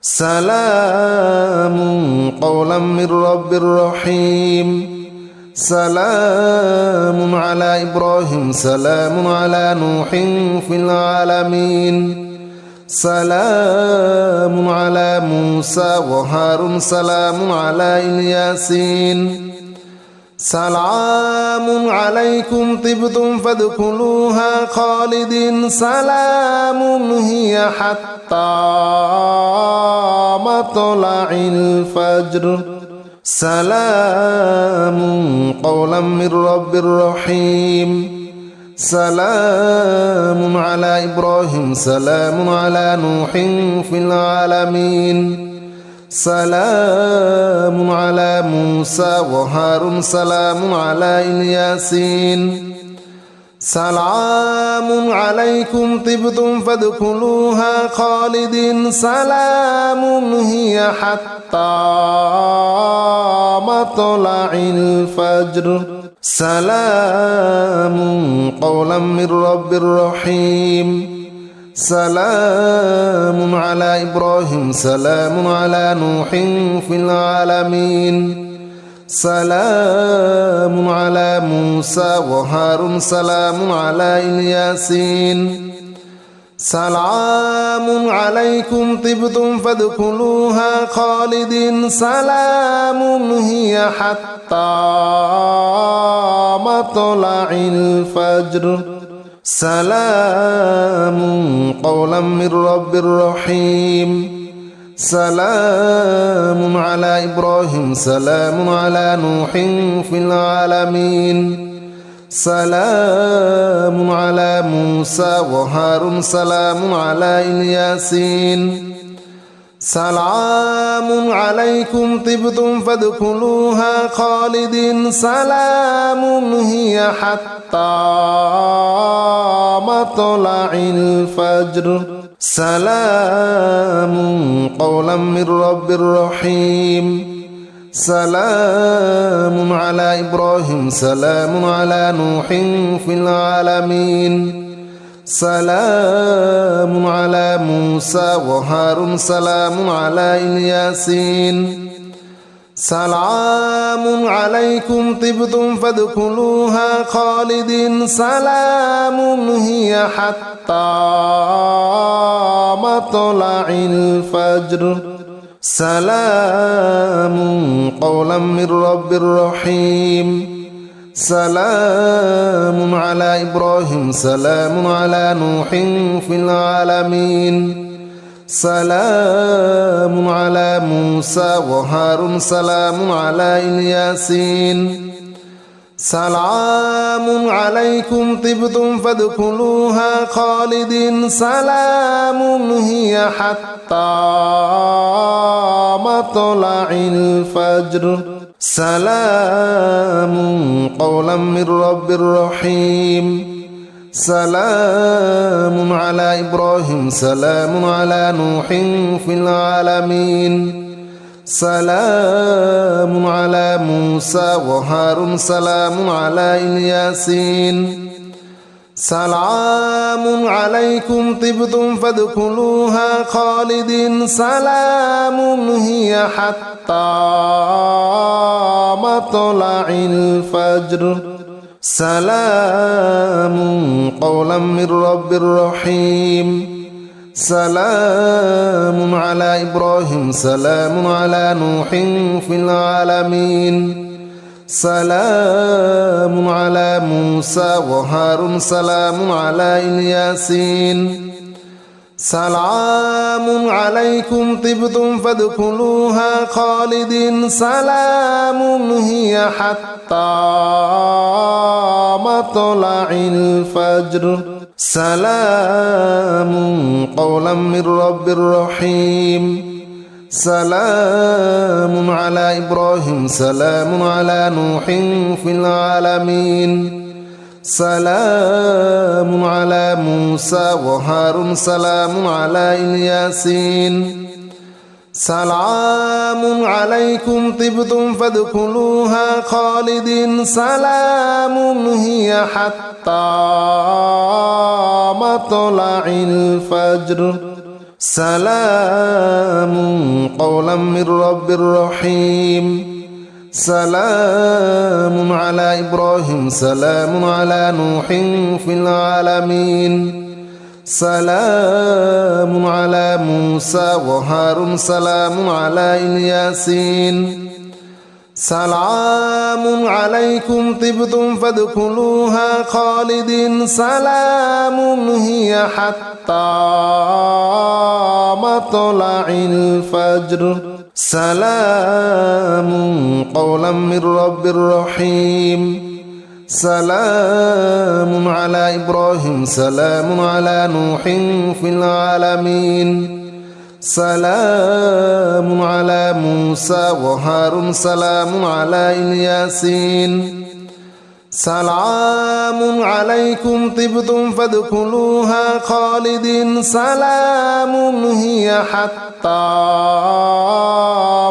سلام قولا من رب رحيم سلام على إبراهيم سلام على نوح في العالمين سلام على موسى وهارون سلام على الياسين سلام عليكم طبتم فادخلوها خالدين سلام هي حتى مطلع الفجر سلام قولا من رب رحيم سلام على إبراهيم سلام على نوح في العالمين سلام على موسى وهارون سلام على الياسين سلام عليكم طبتم فادخلوها خالدين سلام هي حتى مطلع الفجر سلام قولا من رب رحيم سلام على إبراهيم سلام على نوح في العالمين سلام على موسى وهارون سلام على الياسين سلام عليكم طبتم فادخلوها خالدين سلام هي حتى مطلع الفجر سلام قولا من رب رحيم سلام على إبراهيم سلام على نوح في العالمين سلام على موسى وهارون سلام على الياسين سلام عليكم طبتم فادخلوها خالدين سلام هي حتى مطلع الفجر سلام قولا من رب رحيم سلام على إبراهيم سلام على نوح في العالمين سلام على موسى وهارون سلام على الياسين سلام عليكم طبتم فادخلوها خالدين سلام هي حتى مطلع الفجر سلام قولا من رب رحيم سلام على إبراهيم سلام على نوح في العالمين سلام على موسى وهارون سلام على الياسين سلام عليكم طبتم فادخلوها خالدين سلام هي حتى مطلع الفجر سلام قولا من رب رحيم سلام على إبراهيم سلام على نوح في العالمين سلام على موسى وهارون سلام على الياسين سلام عليكم طبتم فادخلوها خالدين سلام هي حتى مطلع الفجر سلام قولا من رب رحيم سلام على إبراهيم سلام على نوح في العالمين سلام على موسى وهارون سلام على الياسين سلام عليكم طبتم فادخلوها خالدين سلام هي حتى مطلع الفجر سلام قولا من رب رحيم سلام على إبراهيم سلام على نوح في العالمين سلام على موسى وهارون سلام على الياسين سلام عليكم طبتم فادخلوها خالدين سلام هي حتى مطلع الفجر سلام قولا من رب رحيم سلام على إبراهيم سلام على نوح في العالمين سلام على موسى وهارون سلام على الياسين سلام عليكم طبتم فادخلوها خالدين سلام هي حتى مطلع الفجر سلام قولا من رب رحيم سلام على إبراهيم سلام على نوح في العالمين سلام على موسى وهارون سلام على الياسين سلام عليكم طبتم فادخلوها خالدين سلام هي حتى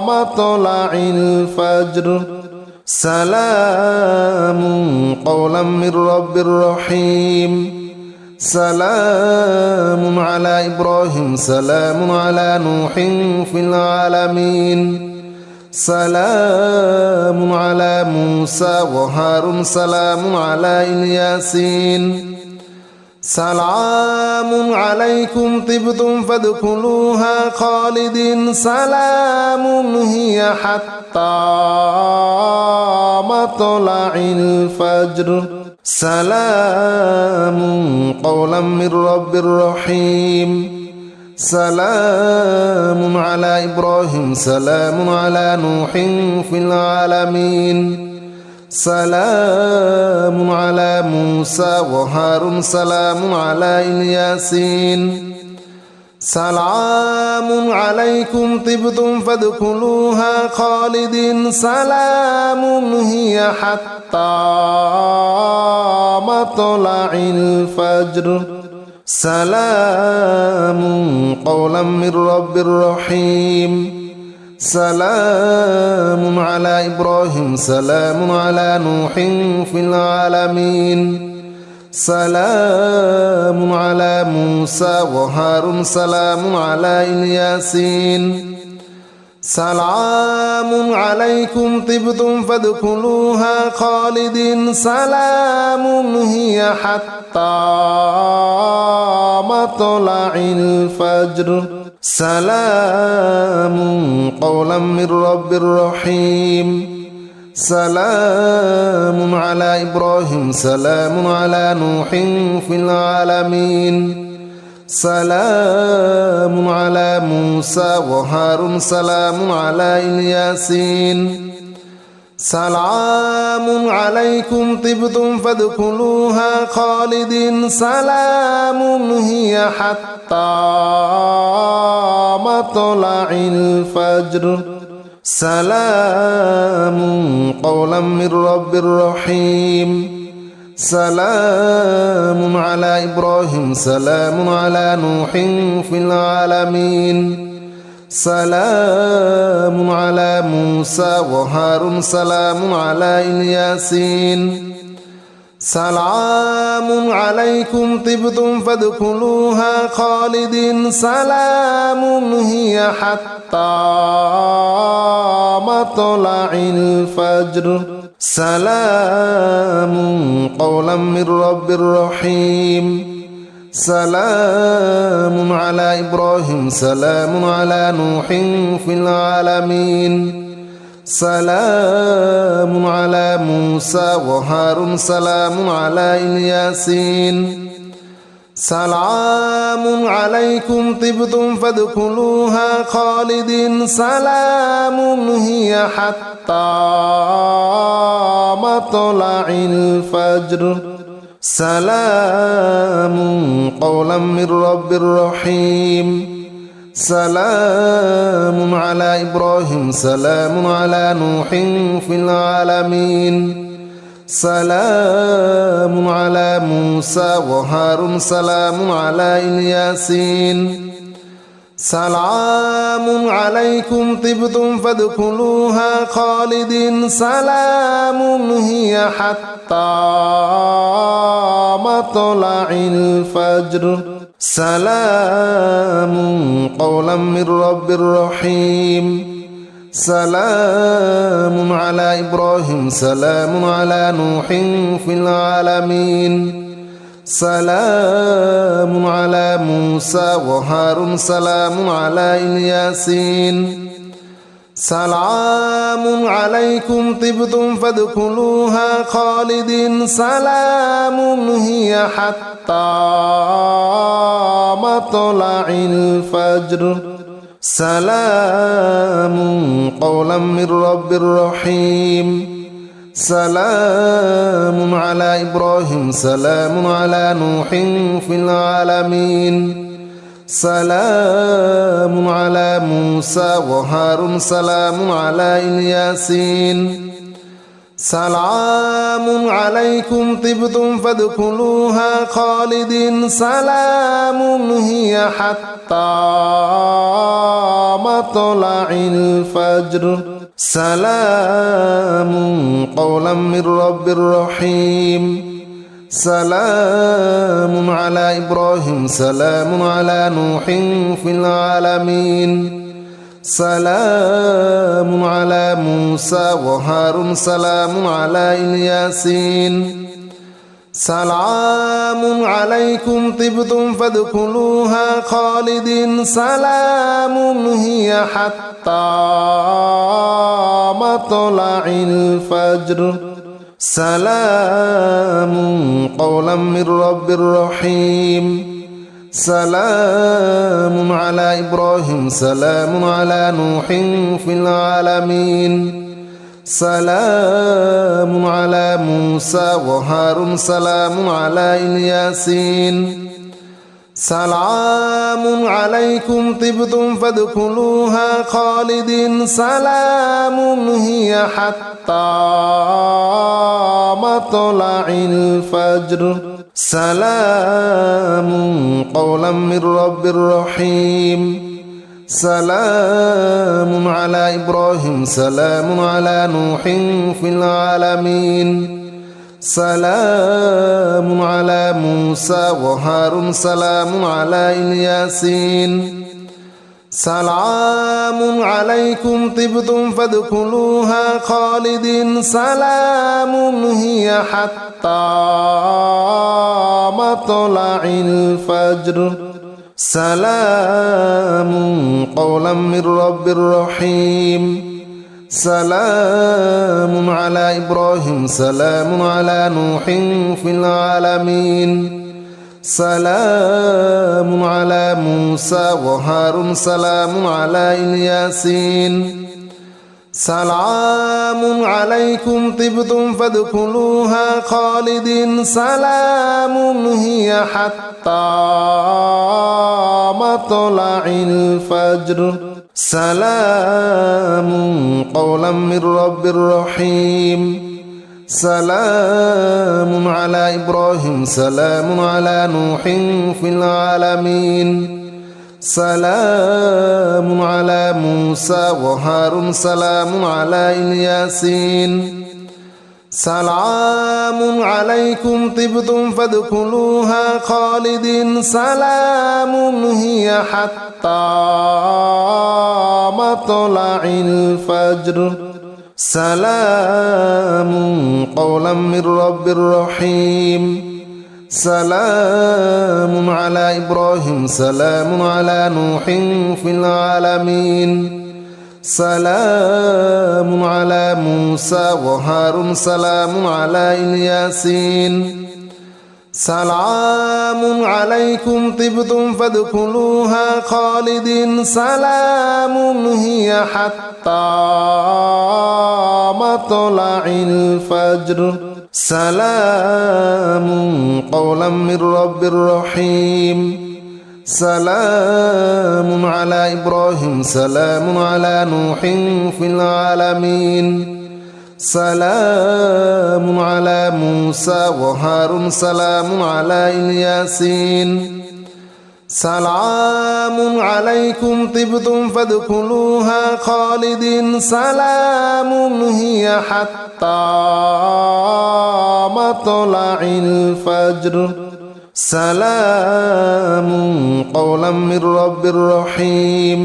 مطلع الفجر سلام قولا من رب رحيم سلام على إبراهيم سلام على نوح في العالمين سلام على موسى وهارون سلام على الياسين سلام عليكم طبتم فادخلوها خالدين سلام هي حتى مطلع الفجر سلام قولا من رب رحيم سلام على إبراهيم سلام على نوح في العالمين سلام على موسى وهارون سلام على الياسين سلام عليكم طبتم فادخلوها خالدين سلام هي حتى مطلع الفجر سلام قولا من رب رحيم سلام على إبراهيم سلام على نوح في العالمين سلام على موسى وهارون سلام على الياسين سلام عليكم طبتم فادخلوها خالدين سلام هي حتى مطلع الفجر سلام قولا من رب رحيم سلام على إبراهيم سلام على نوح في العالمين سلام على موسى وهارون سلام على الياسين سلام عليكم طبتم فادخلوها خالدين سلام هي حتى مطلع الفجر سلام قولا من رب رحيم سلام على إبراهيم سلام على نوح في العالمين سلام على موسى وهارون سلام على الياسين سلام عليكم طبتم فادخلوها خالدين سلام هي حتى مطلع الفجر سلام قولا من رب رحيم سلام على إبراهيم سلام على نوح في العالمين سلام على موسى وهارون سلام على الياسين سلام عليكم طبتم فادخلوها خالدين سلام هي حتى مطلع الفجر سلام قولا من رب رحيم سلام على إبراهيم سلام على نوح في العالمين سلام على موسى وهارون سلام على الياسين سلام عليكم طبتم فادخلوها خالدين سلام هي حتى مطلع الفجر سلام قولا من رب رحيم سلام على إبراهيم سلام على نوح في العالمين سلام على موسى وهارون سلام على الياسين سلام عليكم طبتم فادخلوها خالدين سلام هي حتى مطلع الفجر سلام قولا من رب رحيم سلام على إبراهيم سلام على نوح في العالمين سلام على موسى وهارون سلام على الياسين سلام عليكم طبتم فادخلوها خالدين سلام هي حتى مطلع الفجر سلام قولا من رب رحيم سلام على إبراهيم سلام على نوح في العالمين سلام على موسى وهارون سلام على الياسين سلام عليكم طبتم فادخلوها خالدين سلام هي حتى مطلع الفجر سلام قولا من رب رحيم سلام على إبراهيم سلام على نوح في العالمين سلام على موسى وهارون سلام على الياسين سلام عليكم طبتم فادخلوها خالدين سلام هي حتى مطلع الفجر سلام قولا من رب رحيم سلام على إبراهيم سلام على نوح في العالمين سلام على موسى وهارون سلام على الياسين سلام عليكم طبتم فادخلوها خالدين سلام هي حتى مطلع الفجر سلام قولا من رب رحيم سلام على إبراهيم سلام على نوح في العالمين سلام على موسى وهارون سلام على الياسين سلام عليكم طبتم فادخلوها خالدين سلام هي حتى مطلع الفجر سلام قولا من رب رحيم سلام على إبراهيم سلام على نوح في العالمين سلام على موسى وهارون سلام على الياسين سلام عليكم طبتم فادخلوها خالدين سلام هي حتى مطلع الفجر سلام قولا من رب رحيم سلام على إبراهيم سلام على نوح في العالمين سلام على موسى وهارون سلام على الياسين سلام عليكم طبتم فادخلوها خالدين سلام هي حتى مطلع الفجر سلام قولا من رب رحيم سلام على إبراهيم سلام على نوح في العالمين سلام على موسى وهارون سلام على الياسين سلام عليكم طبتم فادخلوها خالدين سلام هي حتى مطلع الفجر سلام قولا من رب رحيم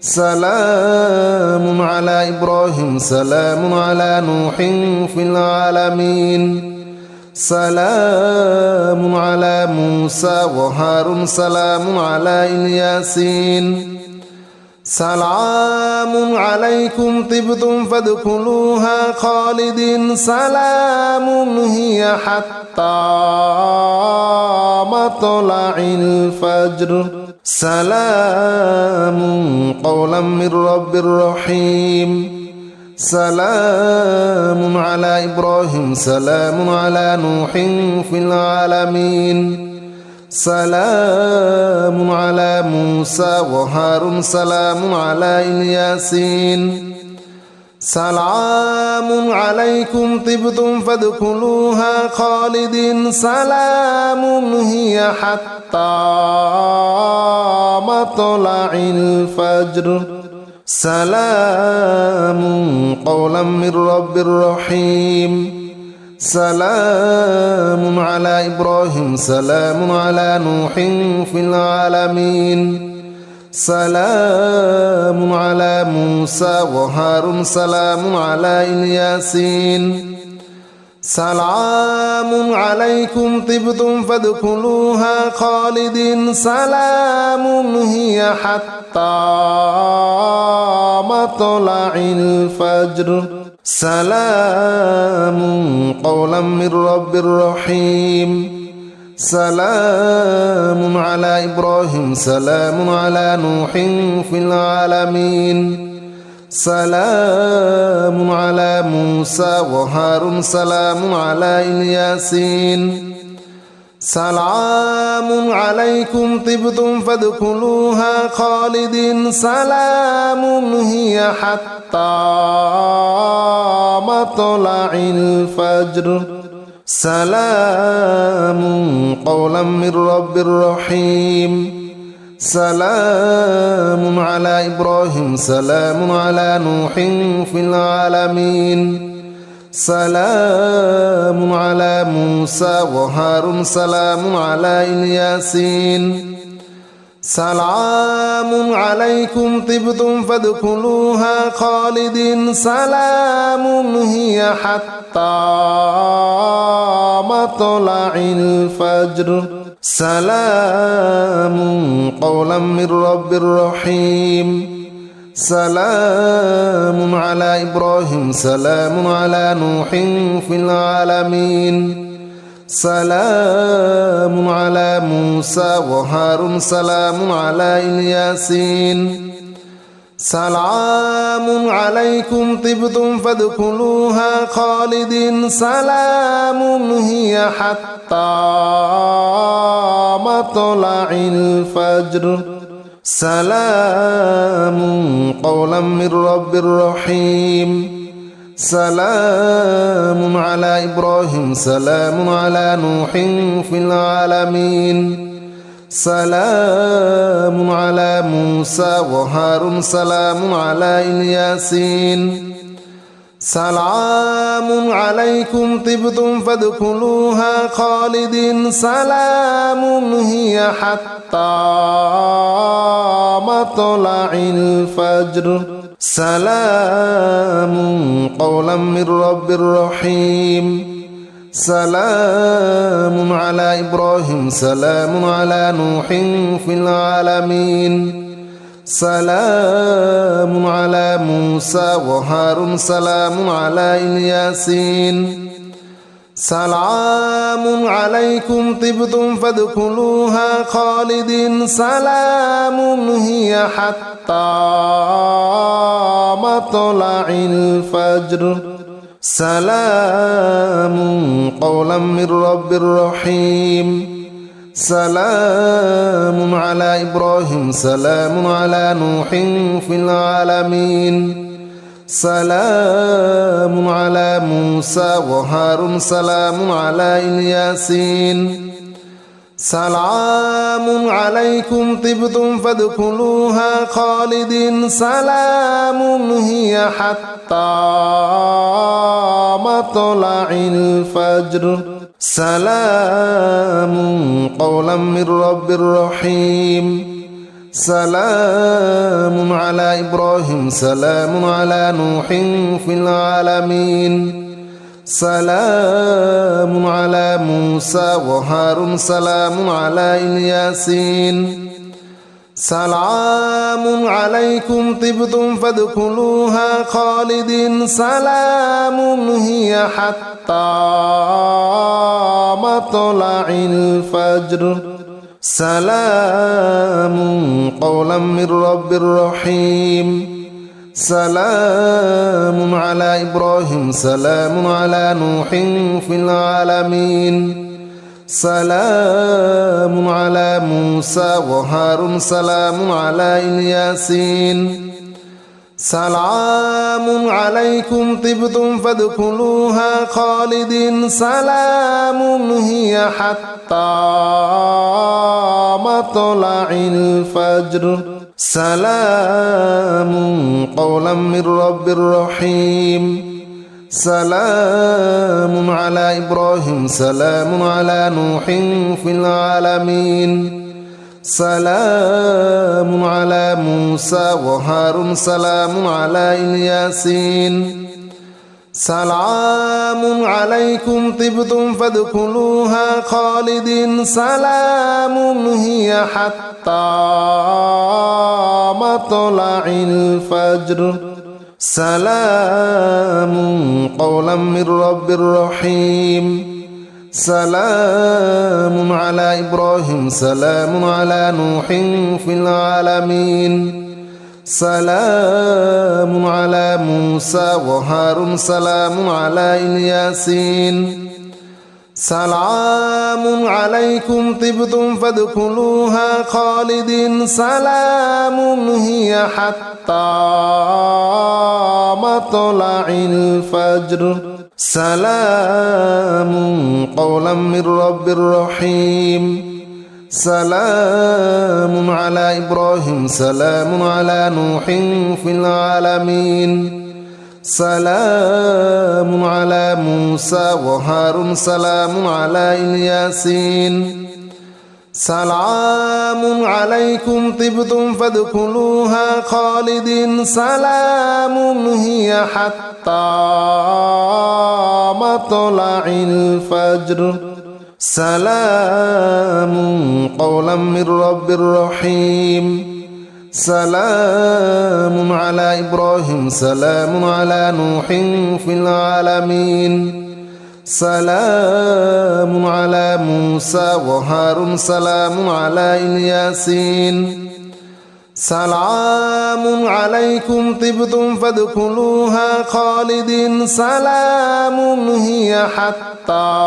سلام على إبراهيم سلام على نوح في العالمين سلام على موسى وهارون سلام على الياسين سلام عليكم طبتم فادخلوها خالدين سلام هي حتى مطلع الفجر سلام قولا من رب رحيم سلام على إبراهيم سلام على نوح في العالمين سلام على موسى وهارون سلام على الياسين سلام عليكم طبتم فادخلوها خالدين سلام هي حتى مطلع الفجر سلام قولا من رب رحيم سلام على إبراهيم سلام على نوح في العالمين سلام على موسى وهارون سلام على الياسين سلام عليكم طبتم فادخلوها خالدين سلام هي حتى مطلع الفجر سلام قولا من رب رحيم سلام على إبراهيم سلام على نوح في العالمين سلام على موسى وهارون سلام على الياسين سلام عليكم طبتم فادخلوها خالدين سلام هي حتى مطلع الفجر سلام قولا من رب رحيم سلام على إبراهيم سلام على نوح في العالمين سلام على موسى وهارون سلام على الياسين سلام عليكم طبتم فادخلوها خالدين سلام هي حتى مطلع الفجر سلام قولا من رب رحيم سلام على إبراهيم سلام على نوح في العالمين سلام على موسى وهارون سلام على الياسين سلام عليكم طبتم فادخلوها خالدين سلام هي حتى مطلع الفجر سلام قولا من رب رحيم سلام على إبراهيم سلام على نوح في العالمين سلام على موسى وهارون سلام على الياسين سلام عليكم طبتم فادخلوها خالدين سلام هي حتى مطلع الفجر سلام قولا من رب رحيم سلام على إبراهيم سلام على نوح في العالمين سلام على موسى وهارون سلام على الياسين سلام عليكم طبتم فادخلوها خالدين سلام هي حتى مطلع الفجر سلام قولا من رب رحيم سلام على إبراهيم سلام على نوح في العالمين سلام على موسى وهارون سلام على الياسين سلام عليكم طبتم فادخلوها خالدين سلام هي حتى مطلع الفجر سلام قولا من رب رحيم سلام على إبراهيم سلام على نوح في العالمين سلام على موسى وهارون سلام على الياسين سلام عليكم طبتم فادخلوها خالدين سلام هي حتى مطلع الفجر سلام قولا من رب رحيم سلام على إبراهيم سلام على نوح في العالمين سلام على موسى وهارون سلام على الياسين سلام عليكم طبتم فادخلوها خالدين سلام هي حتى مطلع الفجر سلام قولا من رب رحيم سلام على إبراهيم سلام على نوح في العالمين سلام على موسى وهارون سلام على الياسين سلام عليكم طبتم فادخلوها خالدين سلام هي حتى مطلع الفجر سلام قولا من رب رحيم سلام على إبراهيم سلام على نوح في العالمين سلام على موسى وهارون سلام على الياسين سلام عليكم طبتم فادخلوها خالدين سلام هي حتى مطلع الفجر سلام قولا من رب رحيم سلام على إبراهيم سلام على نوح في العالمين سلام على موسى وهارون سلام على الياسين سلام عليكم طبتم فادخلوها خالدين سلام هي حتى مطلع الفجر سلام قولا من رب رحيم سلام على إبراهيم سلام على نوح في العالمين سلام على موسى وهارون سلام على الياسين سلام عليكم طبتم فادخلوها خالدين سلام هي حتى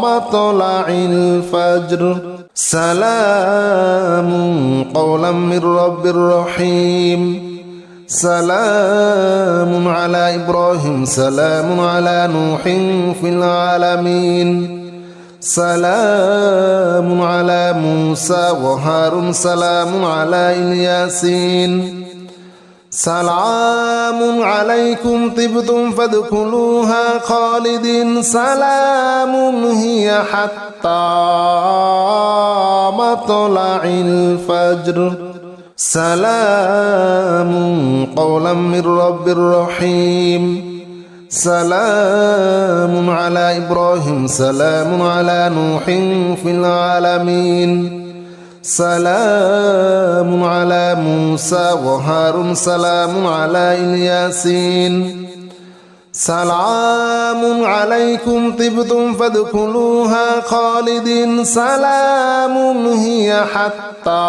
مطلع الفجر سلام قولا من رب رحيم سلام على إبراهيم سلام على نوح في العالمين سلام على موسى وهارون سلام على الياسين سلام عليكم طبتم فادخلوها خالدين سلام هي حتى مطلع الفجر سلام قولا من رب رحيم سلام على إبراهيم سلام على نوح في العالمين سلام على موسى وهارون سلام على الياسين سلام عليكم طبتم فادخلوها خالدين سلام هي حتى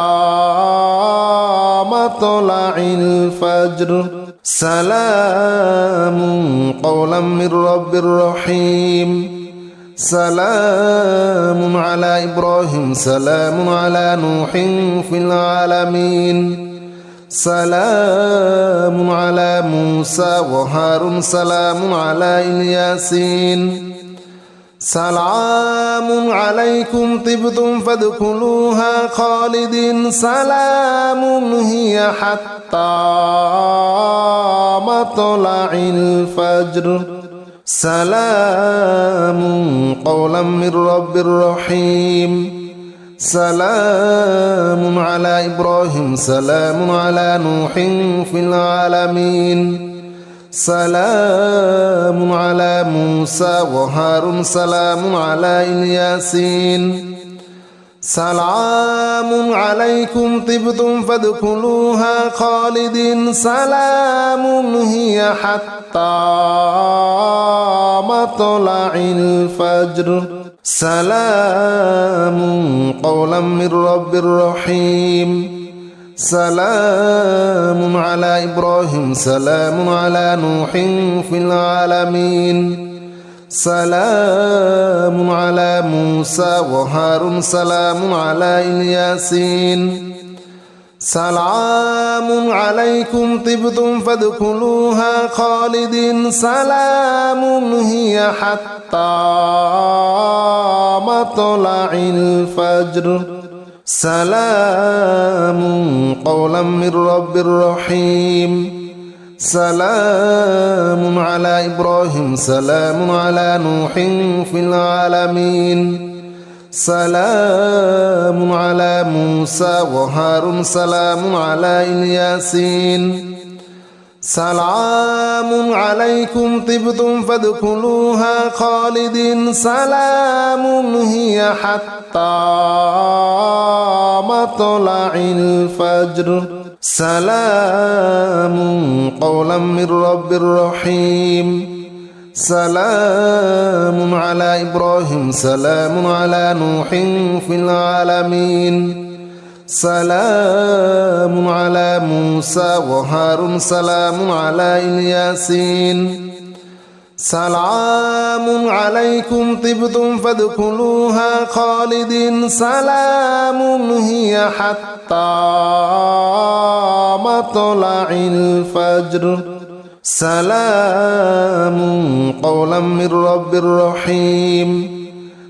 مطلع الفجر سلام قولا من رب رحيم سلام على إبراهيم سلام على نوح في العالمين سلام على موسى وهارون سلام على الياسين سلام عليكم طبتم فادخلوها خالدين سلام هي حتى مطلع الفجر سلام قولا من رب رحيم سلام على إبراهيم سلام على نوح في العالمين سلام على موسى وهارون سلام على الياسين سلام عليكم طبتم فادخلوها خالدين سلام هي حتى مطلع الفجر سلام قولا من رب رحيم سلام على إبراهيم سلام على نوح في العالمين سلام على موسى وهارون سلام على الياسين سلام عليكم طبتم فادخلوها خالدين سلام هي حتى مطلع الفجر سلام قولا من رب رحيم سلام على إبراهيم سلام على نوح في العالمين سلام على موسى وهارون سلام على الياسين سلام عليكم طبتم فادخلوها خالدين سلام هي حتى مطلع الفجر سلام قولا من رب رحيم سلام على إبراهيم سلام على نوح في العالمين سلام على موسى وهارون سلام على الياسين سلام عليكم طبتم فادخلوها خالدين سلام هي حتى مطلع الفجر سلام قولا من رب رحيم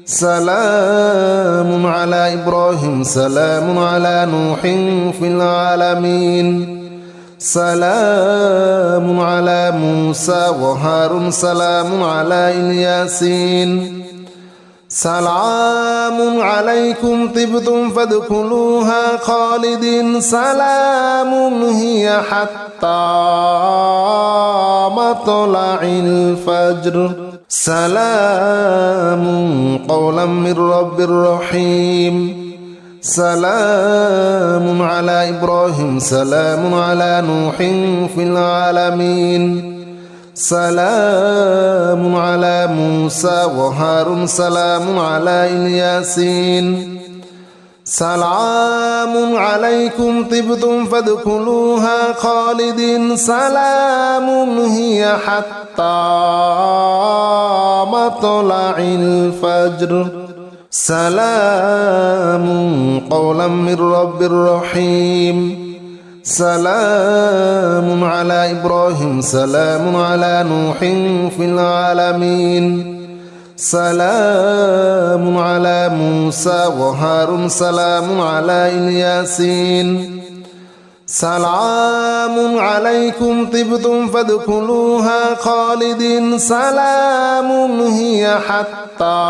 سلام على إبراهيم سلام على نوح في العالمين سلام على موسى وهارون سلام على الياسين سلام عليكم طبتم فادخلوها خالدين سلام هي حتى مطلع الفجر سلام قولا من رب رحيم سلام على إبراهيم سلام على نوح في العالمين سلام على موسى وهارون سلام على الياسين سلام عليكم طبتم فادخلوها خالدين سلام هي حتى مطلع الفجر سلام قولا من رب رحيم سلام على إبراهيم سلام على نوح في العالمين سلام على موسى وهارون سلام على الياسين سلام عليكم طبتم فادخلوها خالدين سلام هي حتى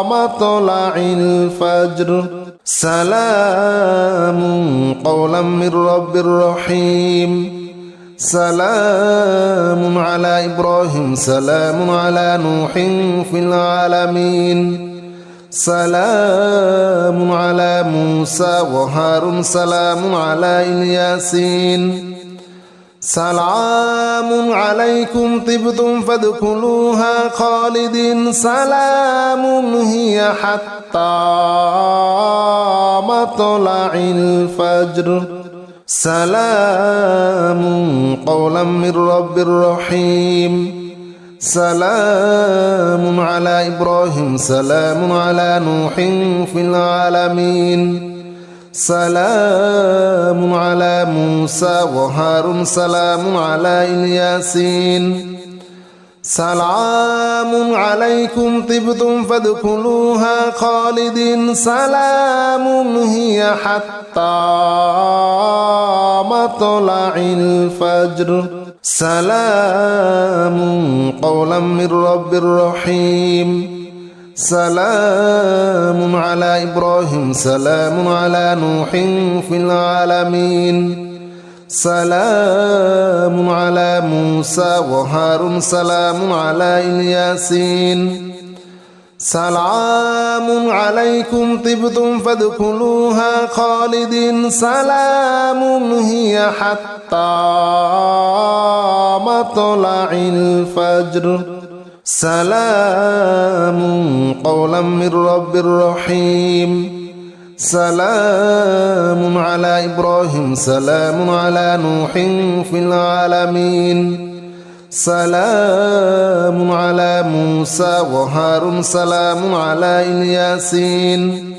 مطلع الفجر سلام قولا من رب رحيم سلام على إبراهيم سلام على نوح في العالمين سلام على موسى وهارون سلام على الياسين سلام عليكم طبتم فادخلوها خالدين سلام هي حتى مطلع الفجر سلام قولا من رب رحيم سلام على إبراهيم سلام على نوح في العالمين سلام على موسى وهارون سلام على الياسين سلام عليكم طبتم فادخلوها خالدين سلام هي حتى مطلع الفجر سلام قولا من رب رحيم سلام على إبراهيم سلام على نوح في العالمين سلام على موسى وهارون سلام على الياسين سلام عليكم طبتم فادخلوها خالدين سلام هي حتى مطلع الفجر سلام قولا من رب رحيم سلام على إبراهيم سلام على نوح في العالمين سلام على موسى وهارون سلام على الياسين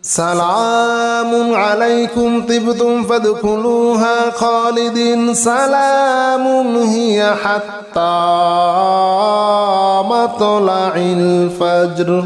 سلام عليكم طبتم فادخلوها خالدين سلام هي حتى مطلع الفجر